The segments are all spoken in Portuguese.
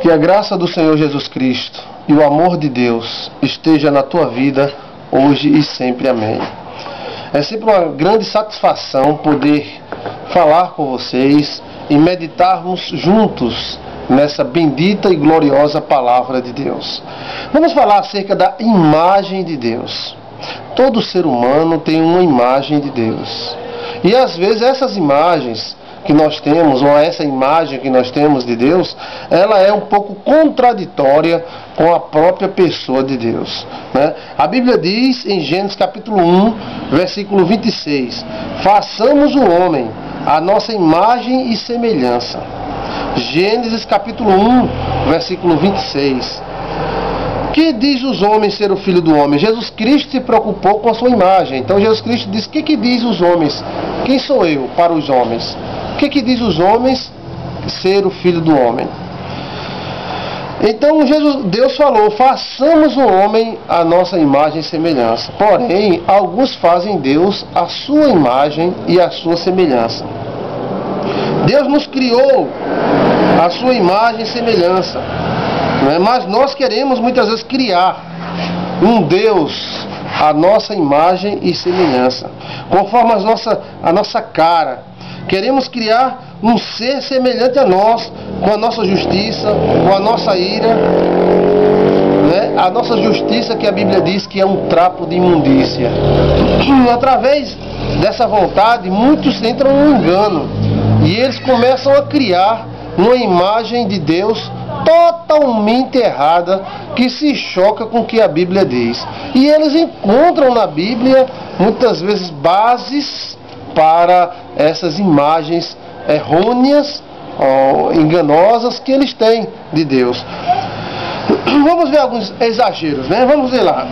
Que a graça do Senhor Jesus Cristo e o amor de Deus esteja na tua vida hoje e sempre. Amém. É sempre uma grande satisfação poder falar com vocês e meditarmos juntos nessa bendita e gloriosa palavra de Deus. Vamos falar acerca da imagem de Deus. Todo ser humano tem uma imagem de Deus. E às vezes essas imagens que nós temos, ou essa imagem que nós temos de Deus, ela é um pouco contraditória com a própria pessoa de Deus, né? A Bíblia diz em Gênesis capítulo 1, versículo 26, façamos o homem a nossa imagem e semelhança. Gênesis capítulo 1, versículo 26. Que diz os homens ser o filho do homem? Jesus Cristo se preocupou com a sua imagem. Então Jesus Cristo diz, o que diz os homens? Quem sou eu para os homens? O que diz os homens ser o filho do homem? Então Deus falou, façamos o homem a nossa imagem e semelhança. Porém, alguns fazem Deus a sua imagem e a sua semelhança. Deus nos criou a sua imagem e semelhança, né? Mas nós queremos muitas vezes criar um Deus a nossa imagem e semelhança, conforme a nossa cara. Queremos criar um ser semelhante a nós, com a nossa justiça, com a nossa ira, né? A nossa justiça que a Bíblia diz que é um trapo de imundícia. Através dessa vontade, muitos entram no engano e eles começam a criar uma imagem de Deus totalmente errada, que se choca com o que a Bíblia diz. E eles encontram na Bíblia, muitas vezes, bases para essas imagens errôneas ou enganosas que eles têm de Deus. Vamos ver alguns exageros, né? Vamos ver lá.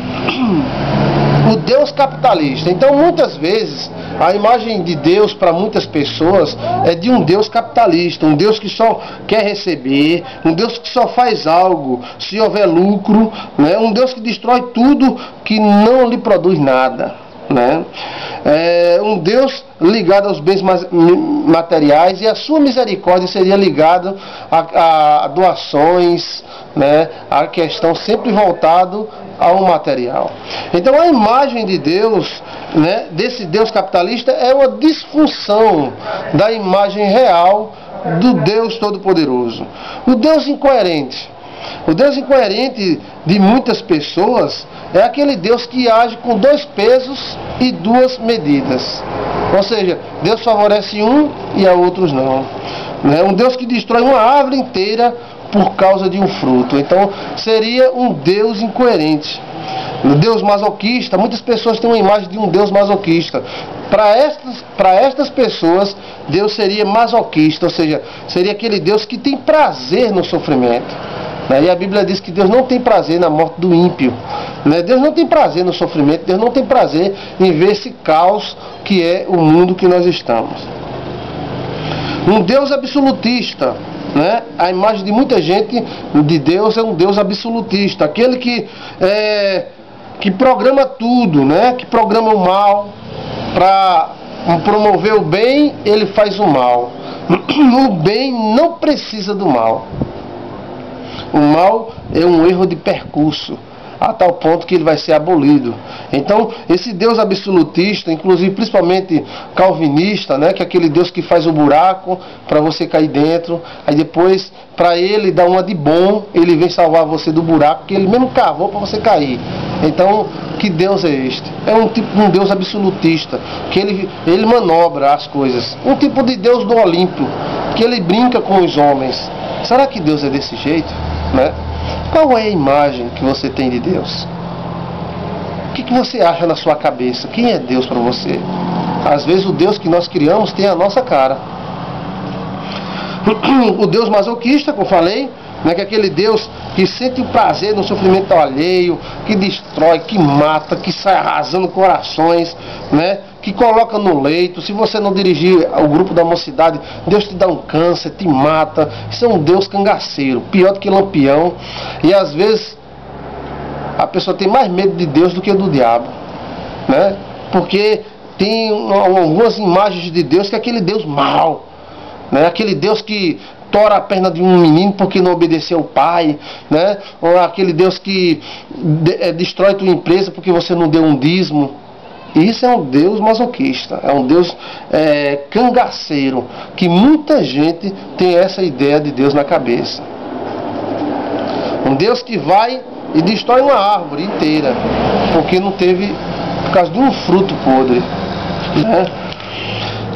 O Deus capitalista. Então, muitas vezes, a imagem de Deus para muitas pessoas é de um Deus capitalista, um Deus que só quer receber, um Deus que só faz algo se houver lucro, né? Um Deus que destrói tudo que não lhe produz nada, né? Um Deus ligado aos bens materiais, e a sua misericórdia seria ligada a doações, né? A questão sempre voltado ao material. Então a imagem de Deus, né, desse Deus capitalista, é uma disfunção da imagem real do Deus Todo-Poderoso. O Deus incoerente. O Deus incoerente de muitas pessoas é aquele Deus que age com dois pesos e duas medidas. Ou seja, Deus favorece um e a outros não. Um Deus que destrói uma árvore inteira por causa de um fruto. Então seria um Deus incoerente. Um Deus masoquista. Muitas pessoas têm uma imagem de um Deus masoquista. Para estas pessoas, Deus seria masoquista, ou seja, seria aquele Deus que tem prazer no sofrimento. E a Bíblia diz que Deus não tem prazer na morte do ímpio. Deus não tem prazer no sofrimento, Deus não tem prazer em ver esse caos que é o mundo que nós estamos. Um Deus absolutista. A imagem de muita gente de Deus é um Deus absolutista, aquele que programa tudo, que programa o mal para promover o bem, ele faz o mal. O bem não precisa do mal. O mal é um erro de percurso, a tal ponto que ele vai ser abolido. Então, esse Deus absolutista, inclusive principalmente calvinista, que é aquele Deus que faz o buraco para você cair dentro, aí depois, para ele dar uma de bom, ele vem salvar você do buraco que ele mesmo cavou para você cair. Então, que Deus é este? É um Deus absolutista, que ele manobra as coisas. Um tipo de Deus do Olimpo, que ele brinca com os homens. Será que Deus é desse jeito? Qual é a imagem que você tem de Deus? O que você acha na sua cabeça? Quem é Deus para você? Às vezes o Deus que nós criamos tem a nossa cara. O Deus masoquista, como eu falei, que é aquele Deus que sente o prazer no sofrimento alheio, que destrói, que mata, que sai arrasando corações, que coloca no leito. Se você não dirigir ao grupo da mocidade, Deus te dá um câncer, te mata. Isso é um Deus cangaceiro, pior do que Lampião. E às vezes a pessoa tem mais medo de Deus do que do diabo, porque tem algumas imagens de Deus que é aquele Deus mau, aquele Deus que tora a perna de um menino porque não obedeceu o pai, né? Ou aquele Deus que destrói tua empresa porque você não deu um dízimo. Isso é um Deus masoquista, é um Deus cangaceiro, que muita gente tem essa ideia de Deus na cabeça. Um Deus que vai e destrói uma árvore inteira porque não teve, por causa de um fruto podre, né?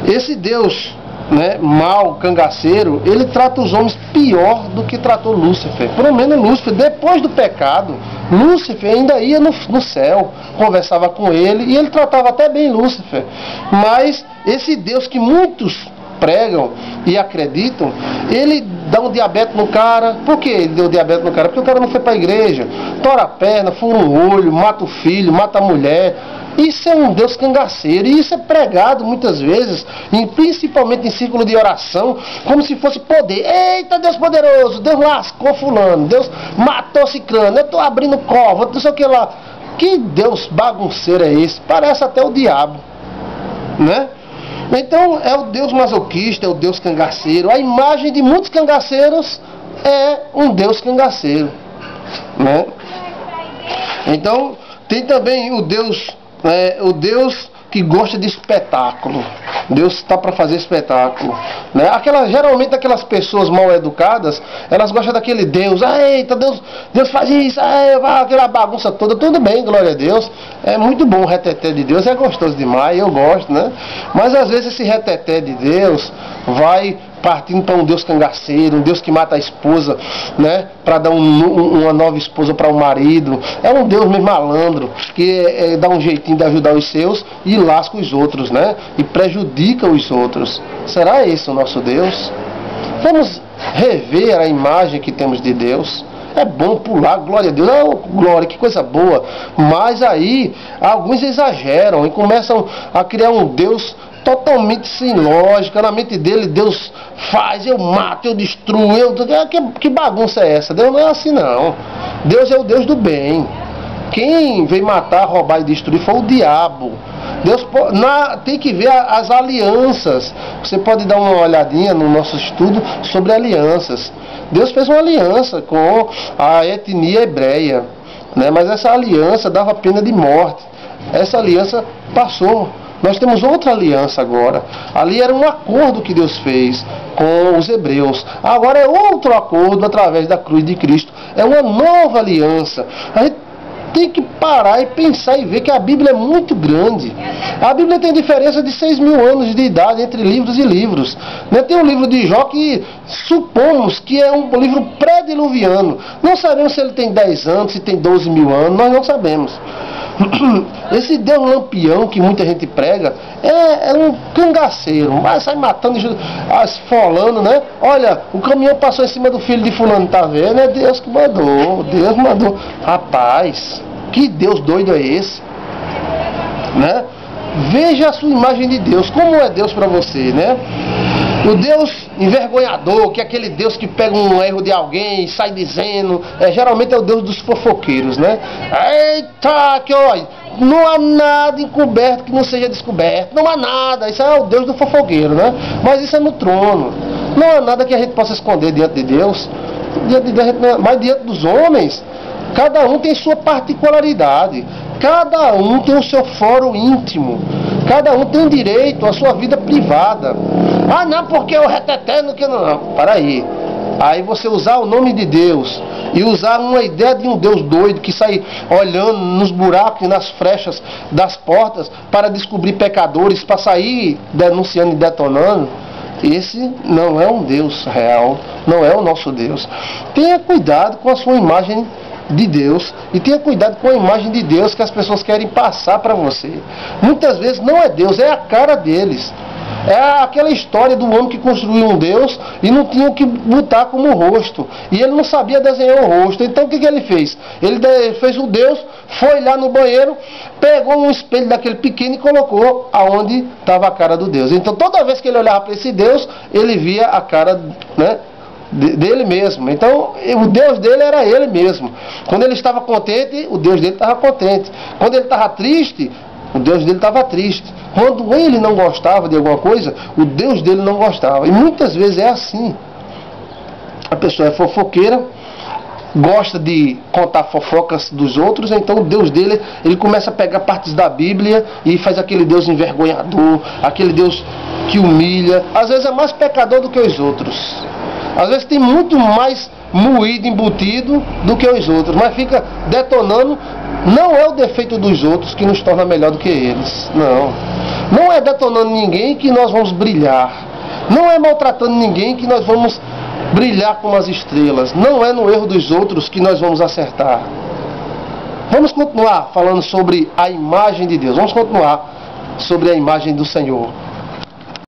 Esse Deus, né, mal, cangaceiro, ele trata os homens pior do que tratou Lúcifer. Pelo menos Lúcifer, depois do pecado, Lúcifer ainda ia no céu, conversava com ele e ele tratava até bem Lúcifer. Mas esse Deus que muitos pregam e acreditam, ele dá um diabetes no cara. Por que ele deu diabetes no cara? Porque o cara não foi para a igreja, tora a perna, fura um olho, mata o filho, mata a mulher. Isso é um Deus cangaceiro, e isso é pregado muitas vezes, principalmente em círculo de oração, como se fosse poder. Eita, Deus poderoso, Deus lascou fulano, Deus matou ciclano, eu estou abrindo cova, não sei o que lá. Que Deus bagunceiro é esse? Parece até o diabo, né? Então é o Deus masoquista, é o Deus cangaceiro. A imagem de muitos cangaceiros é um Deus cangaceiro, né? Então tem também o Deus que gosta de espetáculo. Deus está para fazer espetáculo, né? Geralmente aquelas pessoas mal educadas, elas gostam daquele Deus. Eita, Deus faz isso, vai aquela bagunça toda. Tudo bem, glória a Deus. É muito bom o reteté de Deus, é gostoso demais, eu gosto, né? Mas às vezes esse reteté de Deus vai partindo para um Deus cangaceiro, um Deus que mata a esposa, né, para dar uma nova esposa para o marido. É um Deus meio malandro, que dá um jeitinho de ajudar os seus e lasca os outros, né, e prejudica os outros. Será esse o nosso Deus? Vamos rever a imagem que temos de Deus. É bom pular, glória a Deus, glória, que coisa boa. Mas aí alguns exageram e começam a criar um Deus totalmente sem lógica. Na mente dele, Deus faz, eu mato, eu destruo, que bagunça é essa? Deus não é assim não. Deus é o Deus do bem. Quem veio matar, roubar e destruir foi o diabo. Deus tem que ver as alianças. Você pode dar uma olhadinha no nosso estudo sobre alianças. Deus fez uma aliança com a etnia hebreia, né? Mas essa aliança dava pena de morte. Essa aliança passou. Nós temos outra aliança agora. Ali era um acordo que Deus fez com os hebreus. Agora é outro acordo através da cruz de Cristo. É uma nova aliança. A gente tem que parar e pensar e ver que a Bíblia é muito grande. A Bíblia tem diferença de 6.000 anos de idade entre livros e livros. Tem um livro de Jó que supomos que é um livro pré-diluviano. Não sabemos se ele tem 10 anos, se tem 12.000 anos, nós não sabemos. Esse Deus lampião que muita gente prega é um cangaceiro, mas sai matando, esfolando, né? Olha, o caminhão passou em cima do filho de fulano, tá vendo? É Deus que mandou, Deus mandou. Rapaz, que Deus doido é esse, né? Veja a sua imagem de Deus, como é Deus para você, né? O Deus envergonhador, que é aquele Deus que pega um erro de alguém e sai dizendo, geralmente é o Deus dos fofoqueiros, né? Eita, que olha, não há nada encoberto que não seja descoberto, não há nada, isso é o Deus do fofoqueiro, né? Mas isso é no trono, não há nada que a gente possa esconder diante de Deus, mas diante dos homens, cada um tem sua particularidade, cada um tem o seu fórum íntimo, cada um tem direito à sua vida privada. Ah, não, porque eu retetendo que não. Para aí. Aí você usar o nome de Deus e usar uma ideia de um Deus doido que sai olhando nos buracos e nas frechas das portas para descobrir pecadores, para sair denunciando e detonando. Esse não é um Deus real, não é o nosso Deus. Tenha cuidado com a sua imagem de Deus e tenha cuidado com a imagem de Deus que as pessoas querem passar para você. Muitas vezes não é Deus, é a cara deles. É aquela história do homem que construiu um Deus e não tinha o que botar como rosto. E ele não sabia desenhar o rosto. Então o que ele fez? Ele fez o Deus, foi lá no banheiro, pegou um espelho daquele pequeno e colocou aonde estava a cara do Deus. Então toda vez que ele olhava para esse Deus, ele via a cara, né, dele mesmo. Então o Deus dele era ele mesmo. Quando ele estava contente, o Deus dele estava contente. Quando ele estava triste, o Deus dele estava triste. Quando ele não gostava de alguma coisa, o Deus dele não gostava. E muitas vezes é assim. A pessoa é fofoqueira, gosta de contar fofocas dos outros, então o Deus dele, ele começa a pegar partes da Bíblia e faz aquele Deus envergonhador, aquele Deus que humilha. Às vezes é mais pecador do que os outros. Às vezes tem muito mais moído, embutido do que os outros, mas fica detonando. Não é o defeito dos outros que nos torna melhor do que eles. Não. Não é detonando ninguém que nós vamos brilhar. Não é maltratando ninguém que nós vamos brilhar como as estrelas. Não é no erro dos outros que nós vamos acertar. Vamos continuar falando sobre a imagem de Deus. Vamos continuar sobre a imagem do Senhor.